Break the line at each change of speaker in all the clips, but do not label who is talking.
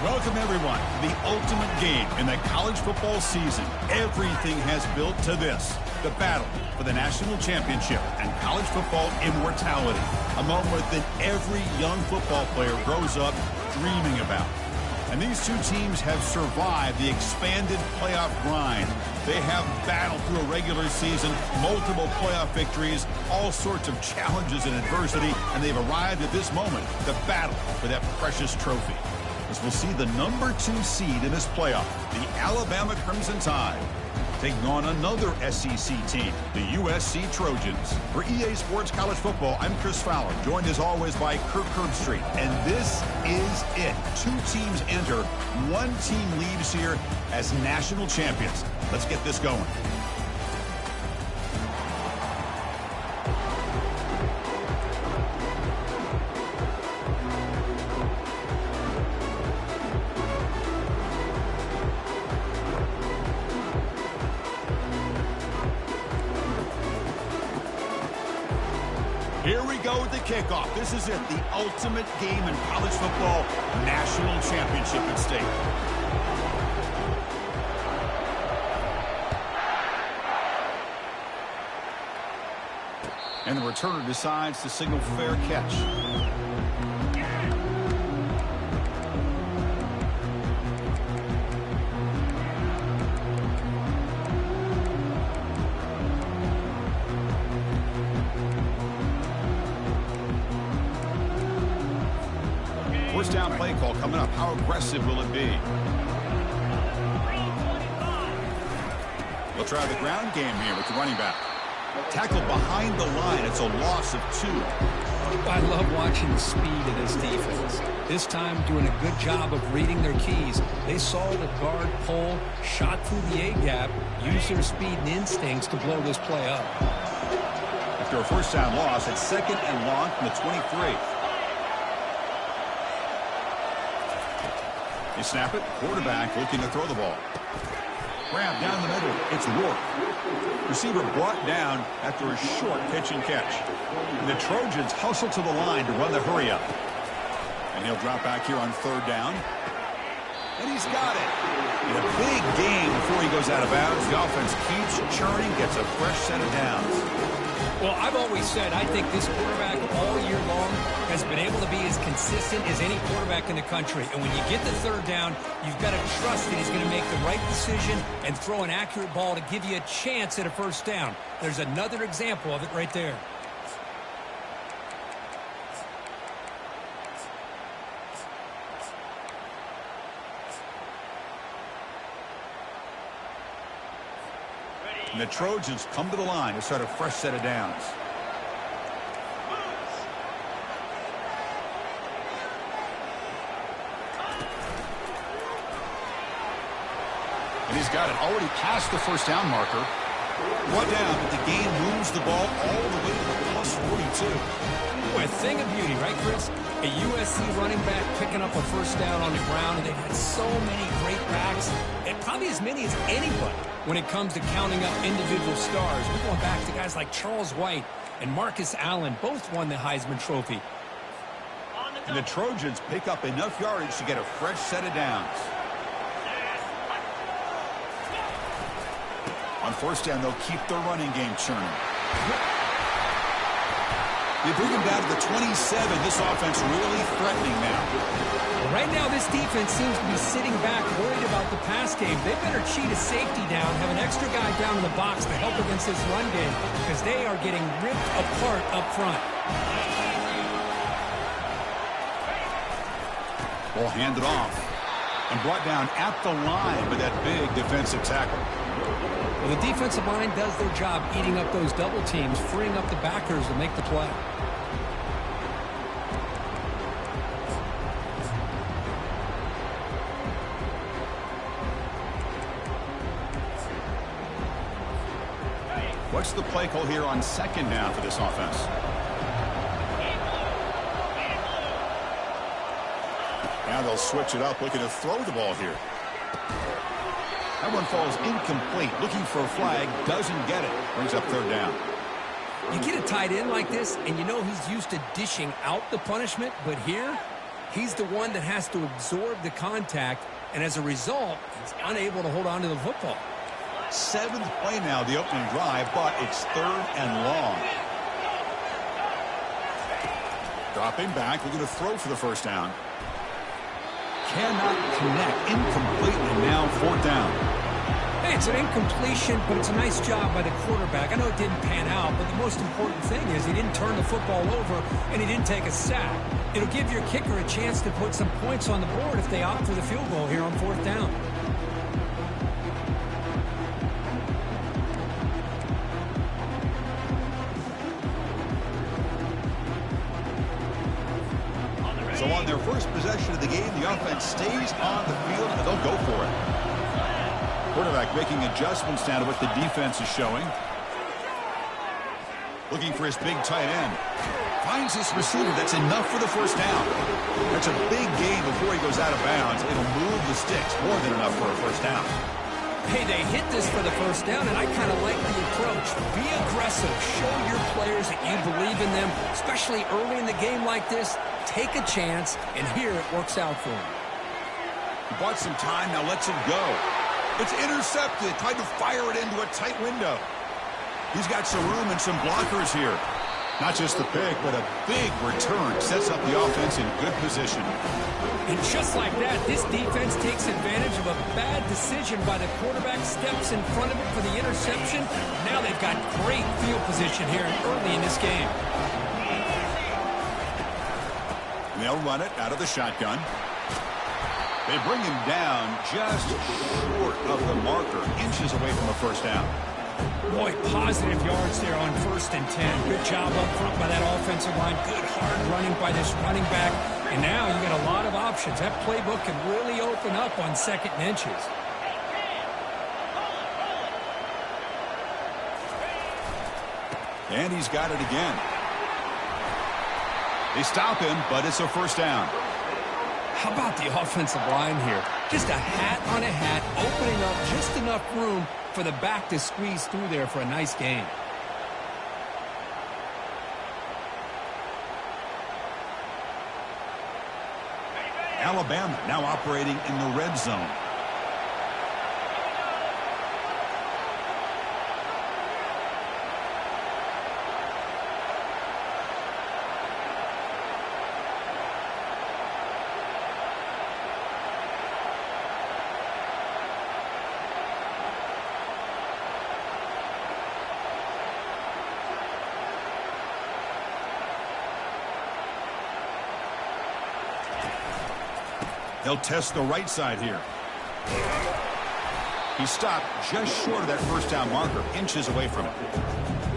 Welcome, everyone, to the ultimate game in the college football season. Everything has built to this, the battle for the national championship and college football immortality, a moment that every young football player grows up dreaming about. And these two teams have survived the expanded playoff grind. They have battled through a regular season, multiple playoff victories, all sorts of challenges and adversity, and they've arrived at this moment, the battle for that precious trophy. As we'll see the number 2 seed in this playoff, the Alabama Crimson Tide, taking on another SEC team, the USC Trojans. For EA Sports College Football, I'm Chris Fowler, joined as always by Kirk Herbstreit. And this is it. 2 teams enter, 1 team leaves here as national champions. Let's get this going. Here we go with the kickoff. This is it, the ultimate game in college football, national championship at stake. And the returner decides to signal fair catch. First down play call coming up. How aggressive will it be? They'll try the ground game here with the running back. Tackle behind the line. It's a loss of 2.
I love watching the speed of this defense. This time doing a good job of reading their keys. They saw the guard pull, shot through the A-gap, used their speed and instincts to blow this play up.
After a first down loss, it's 2nd and long from the 23. They snap it. Quarterback looking to throw the ball. Grab down the middle. It's Rourke. Receiver brought down after a short pitch and catch. And the Trojans hustle to the line to run the hurry up. And he'll drop back here on 3rd down. And he's got it. In a big game before he goes out of bounds, the offense keeps churning, gets a fresh set of downs.
Well, I've always said I think this quarterback all year long has been able to be as consistent as any quarterback in the country. And when you get the 3rd down, you've got to trust that he's going to make the right decision and throw an accurate ball to give you a chance at a first down. There's another example of it right there.
And the Trojans come to the line to start a fresh set of downs. And he's got it already past the first down marker. 1 down, but the gain moves the ball all the way to the plus 42.
Boy, a thing of beauty, right, Chris? A USC running back picking up a first down on the ground, and they've had so many great backs, and probably as many as anybody when it comes to counting up individual stars. We're going back to guys like Charles White and Marcus Allen, both won the Heisman Trophy.
And the Trojans pick up enough yardage to get a fresh set of downs. On first down, they'll keep their running game churning. They bring him down to the 27. This offense really threatening now.
Well, right now, this defense seems to be sitting back, worried about the pass game. They better cheat a safety down, have an extra guy down in the box to help against this run game, because they are getting ripped apart up front.
Ball handed off and brought down at the line with that big defensive tackle.
Well, the defensive line does their job eating up those double teams, freeing up the backers to make the play.
What's the play call here on 2nd down for this offense? Now they'll switch it up, looking to throw the ball here. That one falls incomplete. Looking for a flag, doesn't get it. Brings up 3rd down.
You get a tight end like this, and you know he's used to dishing out the punishment, but here, He's the one that has to absorb the contact, and as a result, he's unable to hold on to the football.
7th play now, the opening drive, but it's 3rd and long. Dropping back, looking to throw for the first down. Cannot connect, incomplete, and now 4th down.
Hey, it's an incompletion, but it's a nice job by the quarterback. I know it didn't pan out, but the most important thing is he didn't turn the football over and he didn't take a sack. It'll give your kicker a chance to put some points on the board if they opt for the field goal here on 4th down.
So on their first possession of the game, the offense stays on the field and they'll go for it. Quarterback making adjustments now to what the defense is showing. Looking for his big tight end. Finds his receiver. That's enough for the first down. That's a big gain before he goes out of bounds. It'll move the sticks. More than enough for a first down.
Hey, they hit this for the first down, and I kind of like the approach. Be aggressive. Show your players that you believe in them, especially early in the game like this. Take a chance, and here it works out for him.
He bought some time, now lets it go. It's intercepted. Tried to fire it into a tight window. He's got some room and some blockers here. Not just the pick, but a big return. Sets up the offense in good position.
And just like that, this defense takes advantage of a bad decision by the quarterback, steps in front of it for the interception. Now they've got great field position here early in this game.
And they'll run it out of the shotgun. They bring him down just short of the marker, inches away from a first down.
Boy, positive yards there on 1st and 10. Good job up front by that offensive line. Good hard running by this running back. And now you got a lot of options. That playbook can really open up on 2nd and inches.
And he's got it again. They stop him, but it's a first down.
How about the offensive line here? Just a hat on a hat, opening up just enough room for the back to squeeze through there for a nice gain.
Alabama now operating in the red zone. They'll test the right side here. He stopped just short of that first down marker, inches away from it.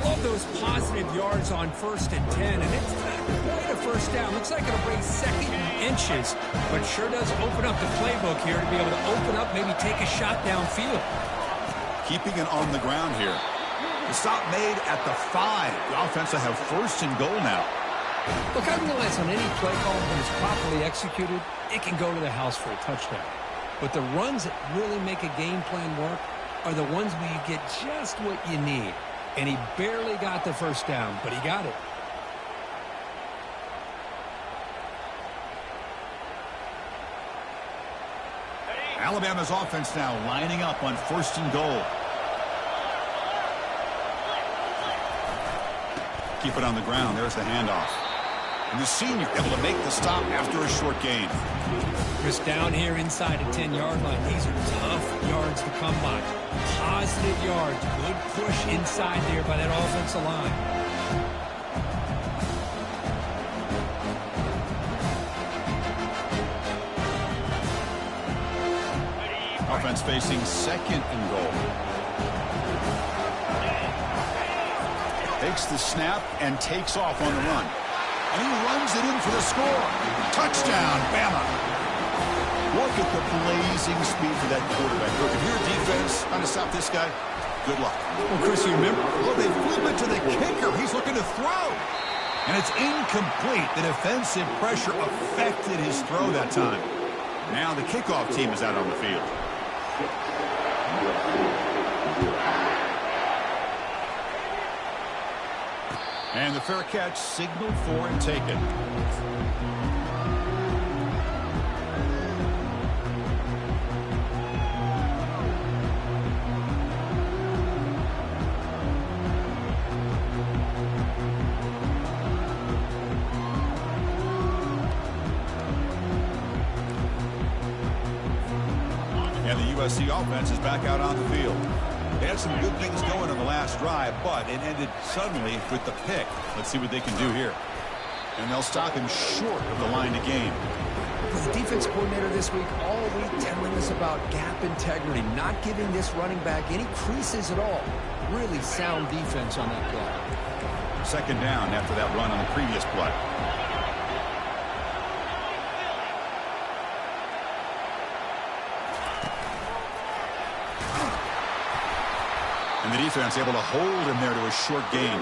Love those positive yards on 1st and 10, and it's not quite a first down. Looks like it'll bring 2nd and inches, but sure does open up the playbook here to be able to open up, maybe take a shot downfield.
Keeping it on the ground here. The stop made at the 5. The offense will have 1st and goal now.
Look, I realize on any play call, when it's properly executed, it can go to the house for a touchdown. But the runs that really make a game plan work are the ones where you get just what you need. And he barely got the first down, but he got it.
Alabama's offense now lining up on 1st and goal. Keep it on the ground. There's the handoff. And the senior able to make the stop after a short gain.
Just down here inside the 10-yard line. These are tough yards to come by. Positive yards. Good push inside there by that offensive line.
Offense facing 2nd and goal. Takes the snap and takes off on the run. And he runs it in for the score. Touchdown, Bama. Look at the blazing speed for that quarterback. Look, if you're a defense trying to stop this guy, good luck.
Well, Chris, you remember?
Oh, they flip it to the kicker. He's looking to throw. And it's incomplete. The defensive pressure affected his throw that time. Now the kickoff team is out on the field. And the fair catch signaled for and taken. And the USC offense is back out on the field. They had some good things going on the last drive, but it ended suddenly with the pick. Let's see what they can do here. And they'll stop him short of the line to gain.
The defense coordinator this week all week telling us about gap integrity, not giving this running back any creases at all. Really sound defense on that play.
Second down after that run on the previous play. And the defense able to hold him there to a short gain.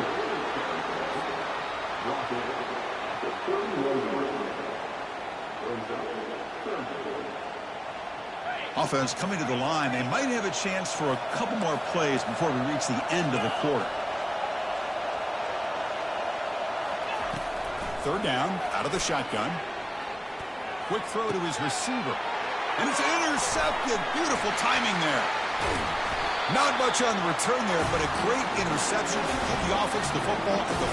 Offense coming to the line. They might have a chance for a couple more plays before we reach the end of the quarter. Third down, out of the shotgun. Quick throw to his receiver. And it's intercepted. Beautiful timing there. Not much on the return there, but a great interception to give the offense the football at the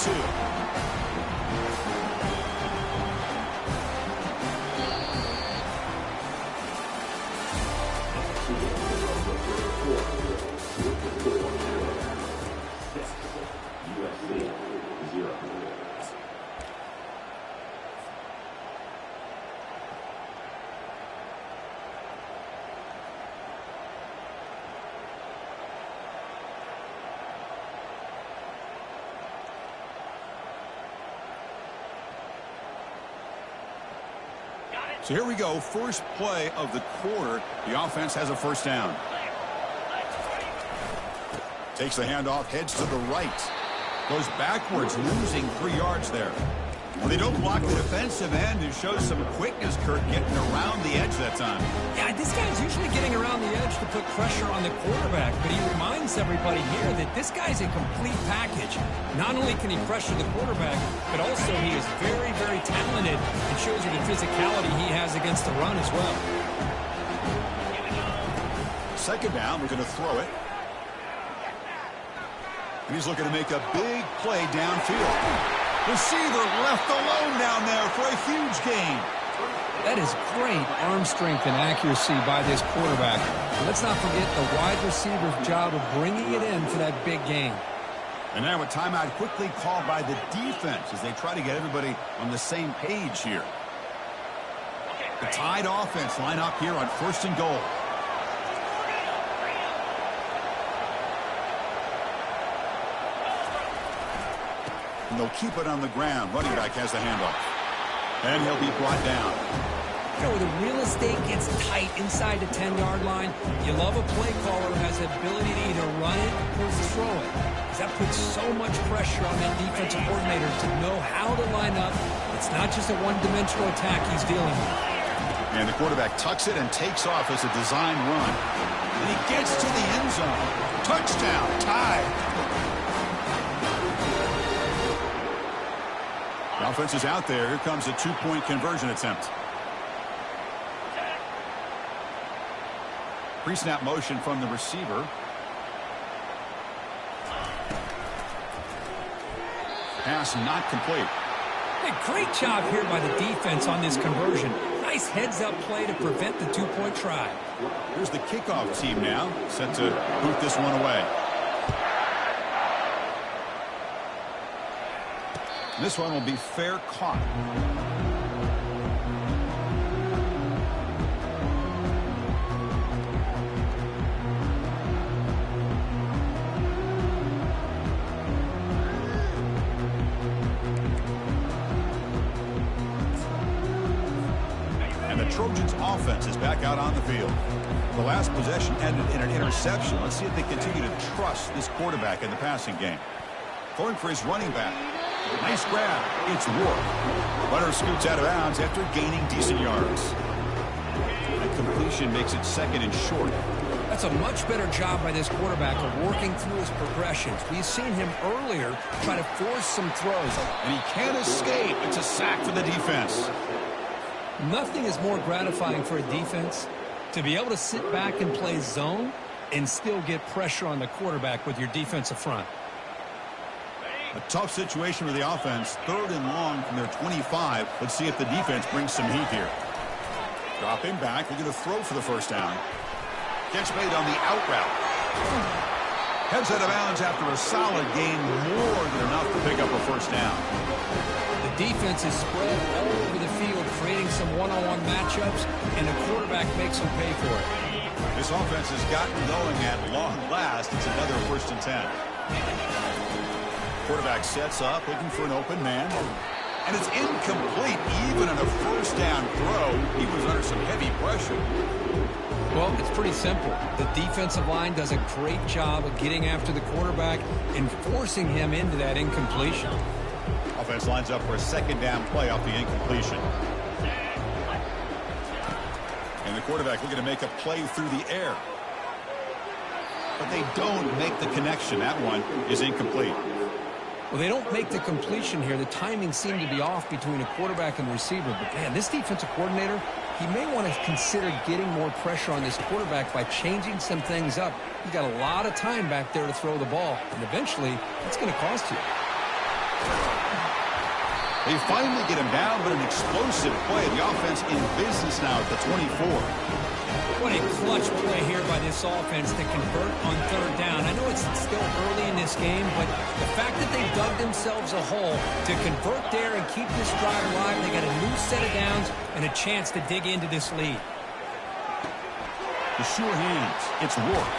42. So here we go, first play of the quarter. The offense has a first down. Takes the handoff, heads to the right. Goes backwards, losing 3 yards there. Well, they don't block the defensive end, who shows some quickness, Kurt, getting around the edge that time.
Yeah, this guy's usually getting around the edge to put pressure on the quarterback, but he reminds everybody here that this guy's a complete package. Not only can he pressure the quarterback, but also he is very, very talented and shows you the physicality he has against the run as well.
Second down, we're going to throw it. And he's looking to make a big play downfield. Receiver left alone down there for a huge gain.
That is great arm strength and accuracy by this quarterback. And let's not forget the wide receiver's job of bringing it in for that big gain.
And now a timeout quickly called by the defense as they try to get everybody on the same page here. The Tide offense line up here on 1st and goal. And they'll keep it on the ground. Running back has the handoff. And he'll be brought down.
You know, where the real estate gets tight inside the 10-yard line, you love a play caller who has the ability to either run it or throw it. Because that puts so much pressure on that defensive coordinator to know how to line up. It's not just a one-dimensional attack he's dealing with.
And the quarterback tucks it and takes off as a design run. And he gets to the end zone. Touchdown, Tide. The offense is out there. Here comes a 2-point conversion attempt. Pre-snap motion from the receiver. Pass not complete.
Hey, great job here by the defense on this conversion. Nice heads-up play to prevent the 2-point try.
Here's the kickoff team now, set to boot this one away. This one will be fair caught. And the Trojans offense is back out on the field. The last possession ended in an interception. Let's see if they continue to trust this quarterback in the passing game. Going for his running back. Nice grab. It's Ward. Runner scoots out of bounds after gaining decent yards. That completion makes it 2nd and short.
That's a much better job by this quarterback of working through his progressions. We've seen him earlier try to force some throws.
And he can't escape. It's a sack for the defense.
Nothing is more gratifying for a defense to be able to sit back and play zone and still get pressure on the quarterback with your defensive front.
A tough situation for the offense. 3rd and long from their 25. Let's see if the defense brings some heat here. Drop him back. We're going to throw for the first down. Catch made on the out route. Heads out of bounds after a solid gain, more than enough to pick up a first down.
The defense is spread all over the field, creating some one-on-one matchups, and the quarterback makes them pay for it.
This offense has gotten going at long last. It's another 1st and 10. Quarterback sets up, looking for an open man. And it's incomplete. Even on a first down throw, he was under some heavy pressure.
Well, it's pretty simple. The defensive line does a great job of getting after the quarterback and forcing him into that incompletion.
Offense lines up for a 2nd down play off the incompletion. And the quarterback looking to make a play through the air. But they don't make the connection. That one is incomplete.
Well, they don't make the completion here. The timing seemed to be off between a quarterback and receiver. But, man, this defensive coordinator, he may want to consider getting more pressure on this quarterback by changing some things up. He's got a lot of time back there to throw the ball, and eventually it's going to cost you.
They finally get him down, but an explosive play. The offense in business now at the 24.
What a clutch play here by this offense to convert on 3rd down. I know it's still early in this game, but the fact that they dug themselves a hole to convert there and keep this drive alive, they got a new set of downs and a chance to dig into this lead.
The sure hands. It's Rourke.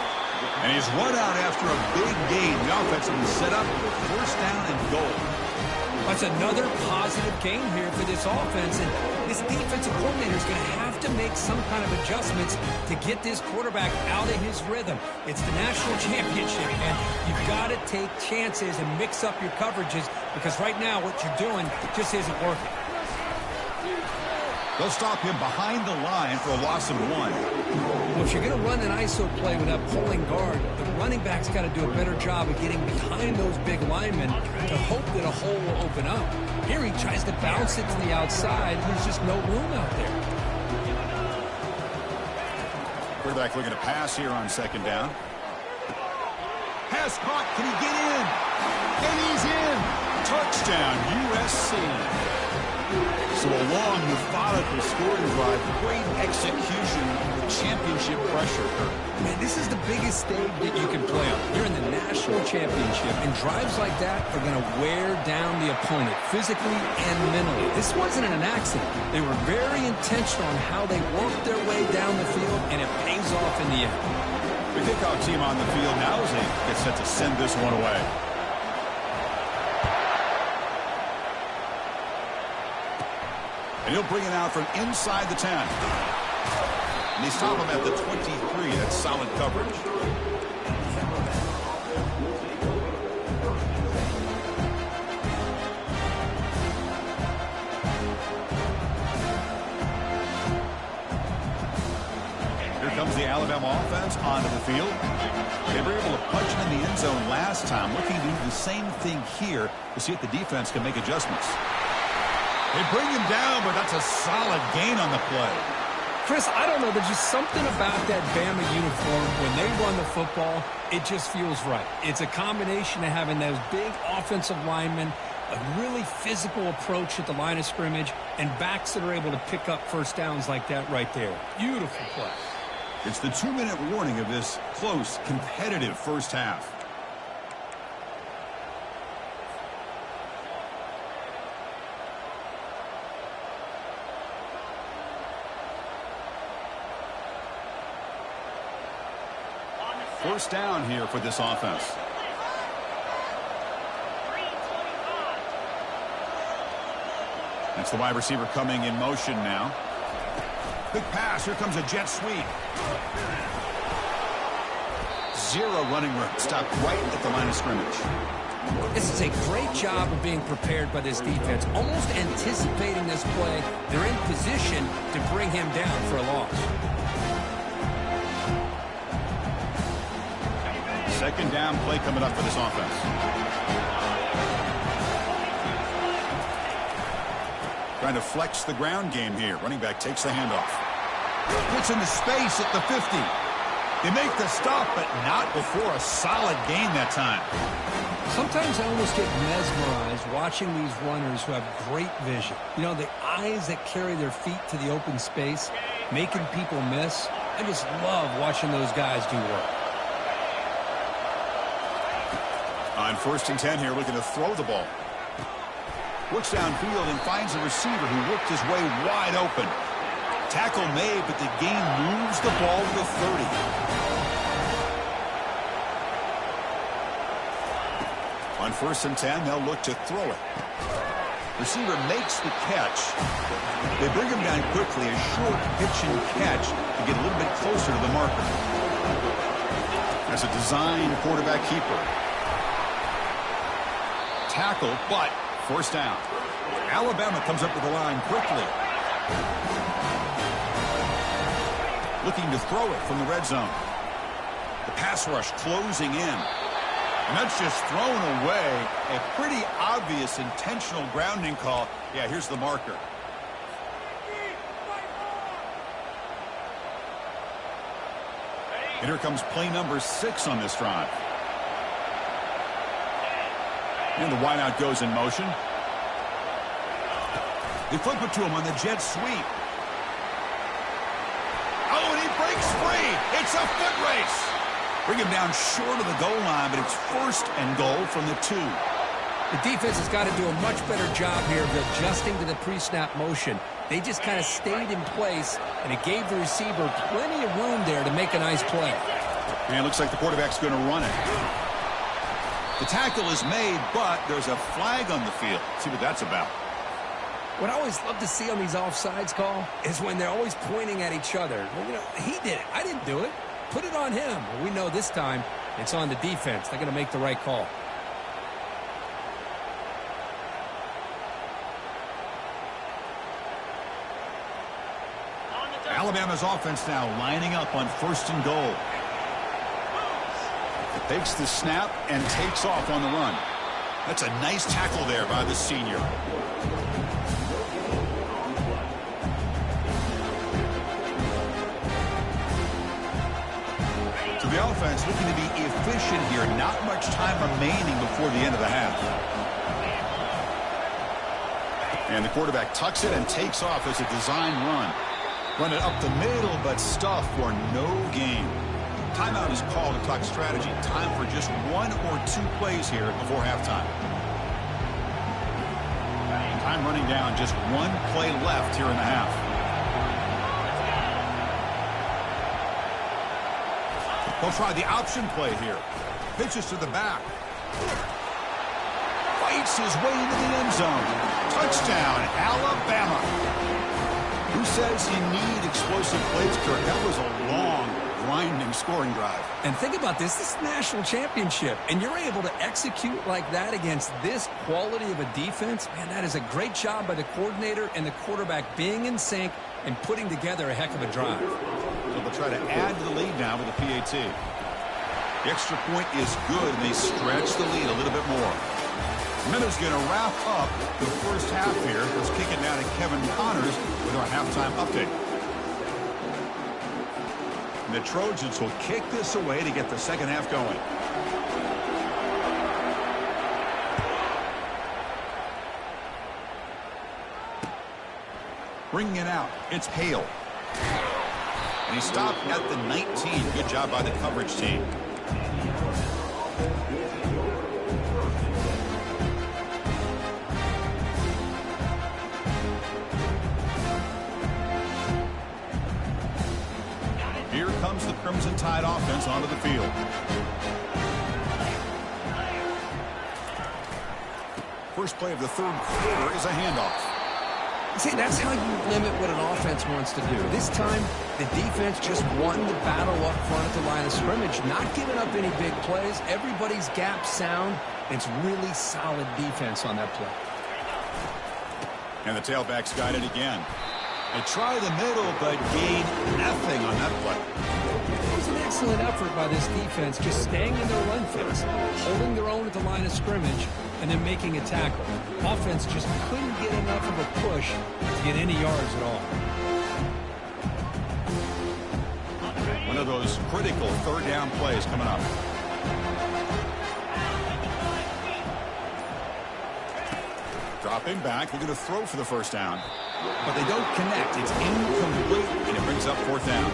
And he's run out after a big gain. The offense will be set up with 1st down and goal.
That's another positive game here for this offense, and this defensive coordinator is going to have to make some kind of adjustments to get this quarterback out of his rhythm. It's the national championship, and you've got to take chances and mix up your coverages, because right now what you're doing just isn't working.
They'll stop him behind the line for a loss of 1.
Well, if you're going to run an ISO play with that pulling guard, the running back's got to do a better job of getting behind those big linemen to hope that a hole will open up. Here he tries to bounce it to the outside. There's just no room out there.
Quarterback looking to pass here on 2nd down. Pass caught. Can he get in? And he's in. Touchdown, USC. So a long, methodical scoring drive, great execution with championship pressure.
Man, this is the biggest stage that you can play on. You're in the national championship, and drives like that are going to wear down the opponent physically and mentally. This wasn't an accident. They were very intentional on how they worked their way down the field, and it pays off in the end.
The kickoff team on the field now as they get set to send this one away. And he'll bring it out from inside the 10. And they stop him at the 23. That's solid coverage. Here comes the Alabama offense onto the field. They were able to punch it in the end zone last time. Looking to do the same thing here to see if the defense can make adjustments. They bring him down, but that's a solid gain on the play.
Chris, I don't know. There's just something about that Bama uniform. When they run the football, it just feels right. It's a combination of having those big offensive linemen, a really physical approach at the line of scrimmage, and backs that are able to pick up first downs like that right there. Beautiful play.
It's the 2-minute warning of this close, competitive first half. First down here for this offense. That's the wide receiver coming in motion now. Big pass. Here comes a jet sweep. Zero running room. Stopped right at the line of scrimmage.
This is a great job of being prepared by this defense, almost anticipating this play. They're in position to bring him down for a loss.
Second down play coming up for this offense. Trying to flex the ground game here. Running back takes the handoff. Gets into space at the 50. They make the stop, but not before a solid gain that time.
Sometimes I almost get mesmerized watching these runners who have great vision. You know, the eyes that carry their feet to the open space. making people miss. I just love watching those guys do work.
On 1st and 10 here, looking to throw the ball. Looks downfield and finds a receiver who worked his way wide open. Tackle made, but the gain moves the ball to the 30. On 1st and 10, they'll look to throw it. Receiver makes the catch. They bring him down quickly, a short pitch and catch to get a little bit closer to the marker. As a design quarterback keeper. Tackle, but 1st down. Alabama comes up to the line quickly. Looking to throw it from the red zone. The pass rush closing in. And that's just thrown away. A pretty obvious intentional grounding call. Yeah, here's the marker. And here comes play number 6 on this drive. And the wideout goes in motion. They flip it to him on the jet sweep. Oh, and he breaks free. It's a foot race. Bring him down short of the goal line, but it's 1st and goal from the 2.
The defense has got to do a much better job here of adjusting to the pre-snap motion. They just kind of stayed in place, and it gave the receiver plenty of room there to make a nice play.
And it looks like the quarterback's going to run it. The tackle is made, but there's a flag on the field. Let's see what that's about.
What I always love to see on these offsides call is when they're always pointing at each other. Well, you know, he did it. I didn't do it. Put it on him. Well, we know this time it's on the defense. They're going to make the right call.
Alabama's offense now lining up on 1st and goal. Takes the snap and takes off on the run. That's a nice tackle there by the senior. So the offense looking to be efficient here. Not much time remaining before the end of the half. And the quarterback tucks it and takes off as a design run. Run it up the middle, but stuffed for no gain. Timeout is called to talk strategy. Time for just 1 or 2 plays here before halftime. Time running down. Just 1 play left here in the half. They'll try the option play here. Pitches to the back. Fights his way into the end zone. Touchdown, Alabama. Who says you need explosive plays, Kirk? That was a long, grinding scoring drive.
And think about this. This is a national championship, and you're able to execute like that against this quality of a defense. Man, that is a great job by the coordinator and the quarterback being in sync and putting together a heck of a drive.
So they'll try to add to the lead now with a PAT. The extra point is good, and they stretch the lead a little bit more. Miller's going to wrap up the first half here. Let's kick it down to Kevin Connors with our halftime update. And the Trojans will kick this away to get the second half going. Bringing it out, it's Hale. And he stopped at the 19. Good job by the coverage team. Here comes the Crimson Tide offense onto the field. First play of the third quarter is a handoff.
See, that's how you limit what an offense wants to do. This time, the defense just won the battle up front at the line of scrimmage, not giving up any big plays. Everybody's gap sound. It's really solid defense on that play.
And the tailbacks got it again. They try the middle, but gain nothing on that play.
It was an excellent effort by this defense, just staying in their run fence, holding their own at the line of scrimmage, and then making a tackle. Offense just couldn't get enough of a push to get any yards at all.
One of those critical third down plays coming up. Dropping back, looking to throw for the first down. but they don't connect. It's incomplete, and it brings up fourth down.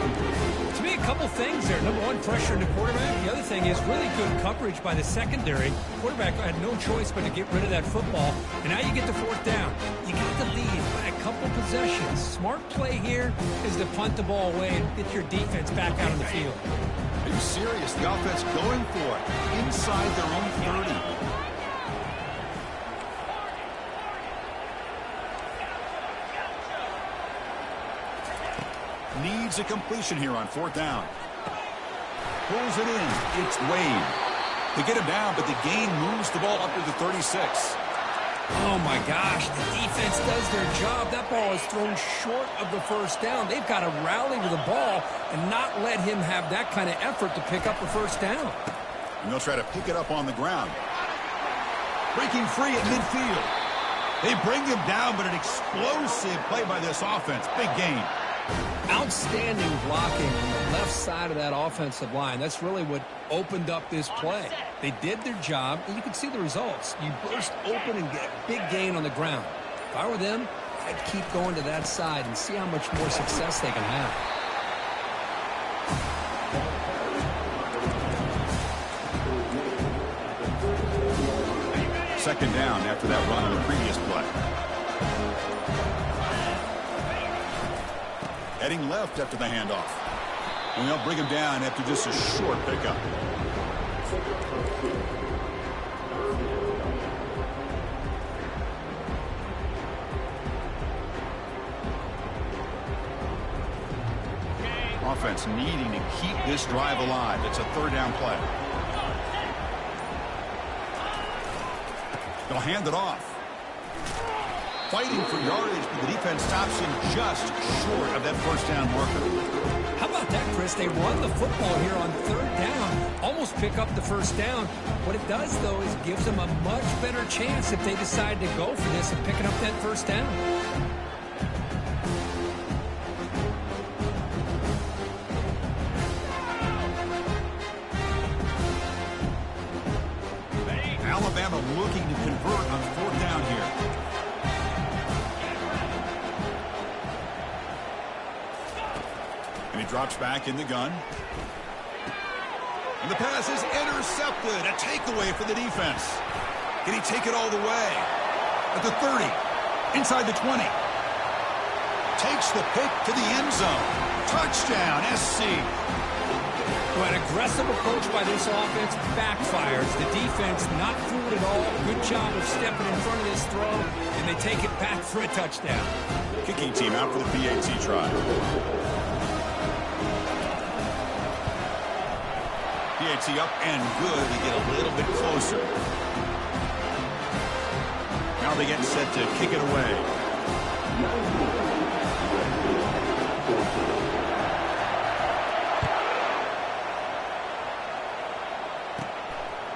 To me, a couple things there. Number one, pressure on the quarterback. The other thing is really good coverage by the secondary. Quarterback had no choice but to get rid of that football. And now you get the fourth down. You got the lead by a couple possessions. Smart play here is to punt the ball away and get your defense back out on the field.
Are you serious? The offense going for it inside their own 30. Needs a completion here on fourth down. Pulls it in. It's Wade. They get him down, but the gain moves the ball up to the 36.
Oh, my gosh. The defense does their job. That ball is thrown short of the first down. They've got to rally to the ball and not let him have that kind of effort to pick up the first down.
And they'll try to pick it up on the ground. Breaking free at midfield. They bring him down, but an explosive play by this offense. Big gain.
Outstanding blocking on the left side of that offensive line. That's really what opened up this play. They did their job, and you can see the results. You burst open and get a big gain on the ground. If I were them, I'd keep going to that side and see how much more success they can have.
Second down after that run on the previous play. Heading left after the handoff. And they'll bring him down after just a short pickup. Offense needing to keep this drive alive. It's a third down play. They'll hand it off. Fighting for yardage, but the defense stops him just short of that first down marker.
How about that, Chris? They run the football here on third down, almost pick up the first down. What it does, though, is gives them a much better chance if they decide to go for this and picking up that first down.
Alabama looking to convert on fourth down here. And he drops back in the gun. And the pass is intercepted. A takeaway for the defense. Can he take it all the way? At the 30. Inside the 20. Takes the pick to the end zone. Touchdown, SC.
Well, an aggressive approach by this offense backfires. The defense not fooled at all. Good job of stepping in front of this throw. And they take it back for a touchdown.
Kicking team out for the PAT try. PAT up and good to get a little bit closer. Now they get set to kick it away.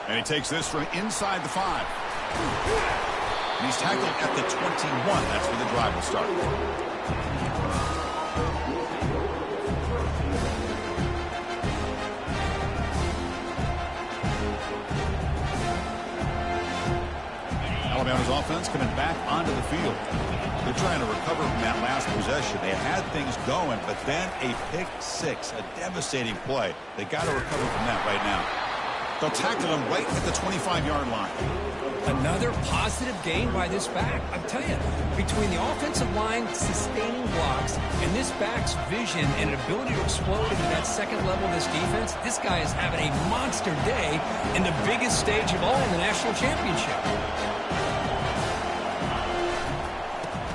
And he takes this from inside the 5. And he's tackled at the 21. That's where the drive will start. Alabama's offense coming back onto the field. They're trying to recover from that last possession. They had things going, but then a pick six, a devastating play. They got to recover from that right now. They'll tackle him right at the 25-yard line.
Another positive gain by this back. I'm telling you, between the offensive line sustaining blocks and this back's vision and ability to explode into that second level of this defense, this guy is having a monster day in the biggest stage of all in the national championship.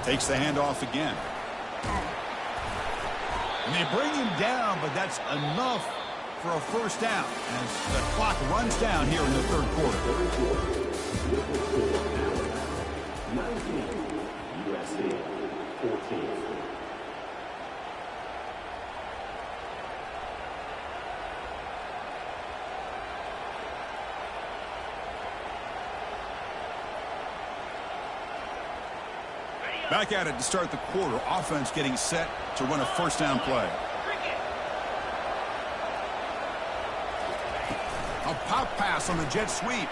Takes the handoff again. And they bring him down, but that's enough for a first down as the clock runs down here in the third quarter.
19, USC 14.
Back at it to start the quarter. Offense getting set to run a first down play. A pop pass on the jet sweep.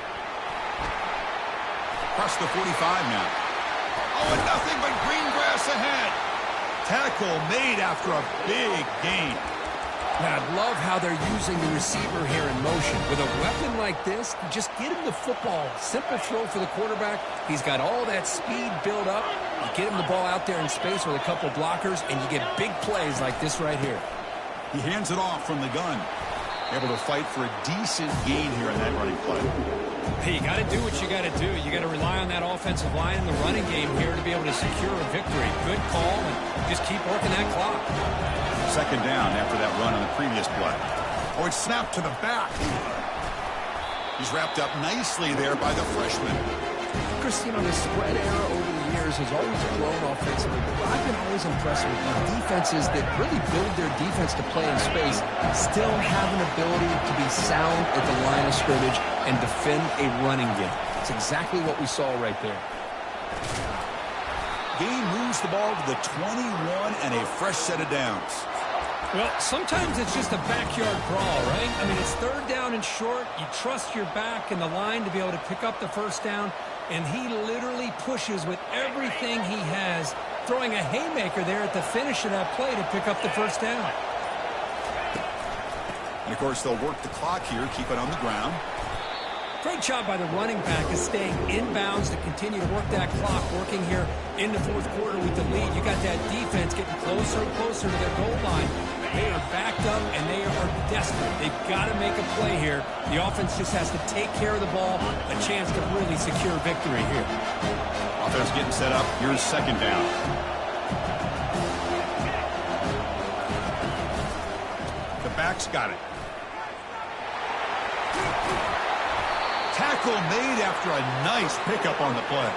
Across the 45 now. Oh, and nothing but green grass ahead. Tackle made after a big gain.
And I love how they're using the receiver here in motion. With a weapon like this, just get him the football. Simple throw for the quarterback. He's got all that speed built up. You get him the ball out there in space with a couple blockers, and you get big plays like this right here.
He hands it off from the gun. Able to fight for a decent gain here in that running play.
Hey, you got to do what you got to do. You got to rely on that offensive line in the running game here to be able to secure a victory. Good call, and just keep working that clock.
Second down after that run on the previous play. Oh, it's snapped to the back. He's wrapped up nicely there by the freshman.
Chris, you know, the spread era over the years has always grown offensively, but I've been always impressed with the defenses that really build their defense to play in space, still have an ability to be sound at the line of scrimmage and defend a running game. It's exactly what we saw right there.
Gain moves the ball to the 21 and a fresh set of downs.
Well, sometimes it's just a backyard brawl, right? I mean, it's third down and short. You trust your back and the line to be able to pick up the first down, and he literally pushes with everything he has, throwing a haymaker there at the finish of that play to pick up the first down.
And, of course, they'll work the clock here, keep it on the ground.
Great job by the running back of staying inbounds to continue to work that clock, working here in the fourth quarter with the lead. You got that defense getting closer and closer to their goal line. They are backed up, and they are desperate. They've got to make a play here. The offense just has to take care of the ball, a chance to really secure victory here.
Offense getting set up. Here's second down. The back's got it. Tackle made after a nice pickup on the play.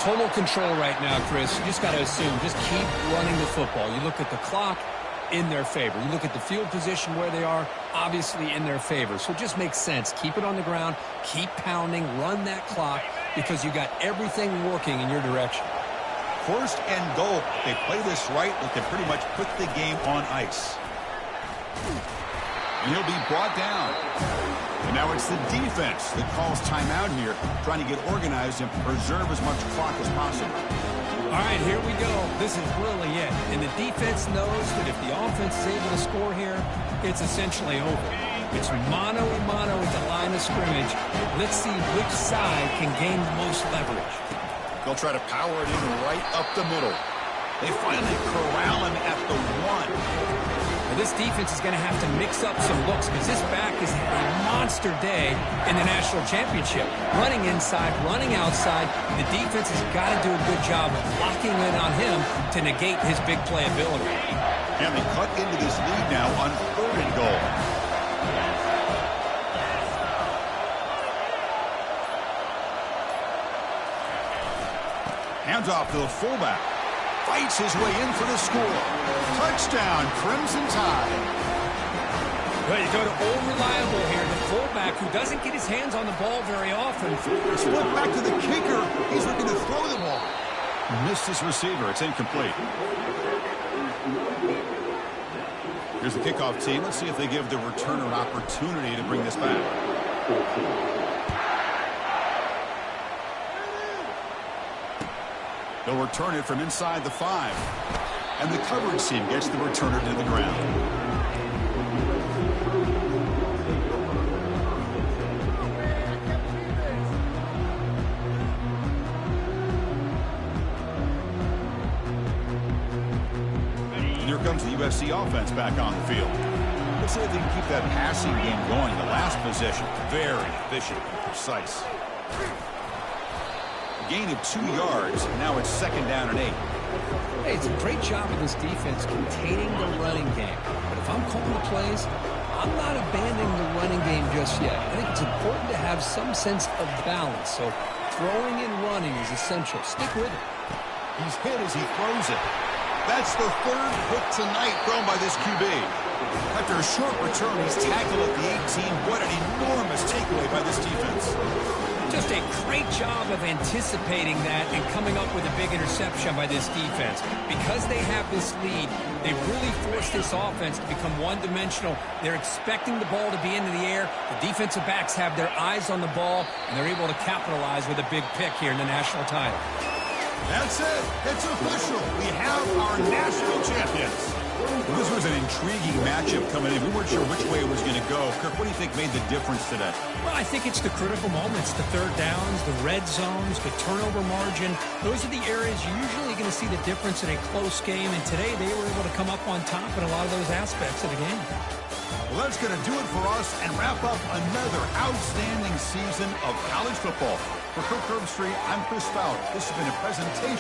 Total control right now, Chris. You just got to assume, just keep running the football. You look at the clock, in their favor. You look at the field position where they are, obviously in their favor. So it just makes sense. Keep it on the ground, keep pounding, run that clock, because you got everything working in your direction.
First and goal. If they play this right, they can pretty much put the game on ice. And he'll be brought down. And now it's the defense that calls timeout here, trying to get organized and preserve as much clock as possible.
All right, here we go. This is really it. And the defense knows that if the offense is able to score here, it's essentially over. It's mano-a-mano at the line of scrimmage. Let's see which side can gain the most leverage.
They'll try to power it in right up the middle. They finally corral him at the 1.
This defense is going to have to mix up some looks because this back has had a monster day in the national championship. Running inside, running outside. The defense has got to do a good job of locking in on him to negate his big play ability.
And they cut into this lead now on 3rd and goal. Hands off to the fullback. Fights his way in for the score. Touchdown, Crimson Tide.
Well, you go to old reliable here, the fullback who doesn't get his hands on the ball very often.
Split back to the kicker. He's looking to throw the ball. Missed his receiver. It's incomplete. Here's the kickoff team. Let's see if they give the returner an opportunity to bring this back. They'll return it from inside the 5. And the coverage team gets the returner to the ground. And here comes the USC offense back on the field. Let's see if they can keep that passing game going. The last possession, very efficient and precise. Gain of 2 yards. Now it's 2nd down and 8.
Hey, it's a great job of this defense containing the running game. But if I'm calling the plays, I'm not abandoning the running game just yet. I think it's important to have some sense of balance. So throwing and running is essential. Stick with it.
He's hit as he throws it. That's the 3rd hit tonight thrown by this QB. After a short return, he's tackled at the 18. What an enormous takeaway by this defense.
Just a great job of anticipating that and coming up with a big interception by this defense. Because they have this lead, they really forced this offense to become one-dimensional. They're expecting the ball to be into the air. The defensive backs have their eyes on the ball, and they're able to capitalize with a big pick here in the national title.
That's it. It's official. We have our national champions. Well, this was an intriguing matchup coming in. We weren't sure which way it was going to go. Kirk, what do you think made the difference today?
Well, I think it's the critical moments, the third downs, the red zones, the turnover margin. Those are the areas you're usually going to see the difference in a close game. And today they were able to come up on top in a lot of those aspects of the game.
Well, that's going to do it for us and wrap up another outstanding season of college football. For Kirk Herbstreit, I'm Chris Fowler. This has been a presentation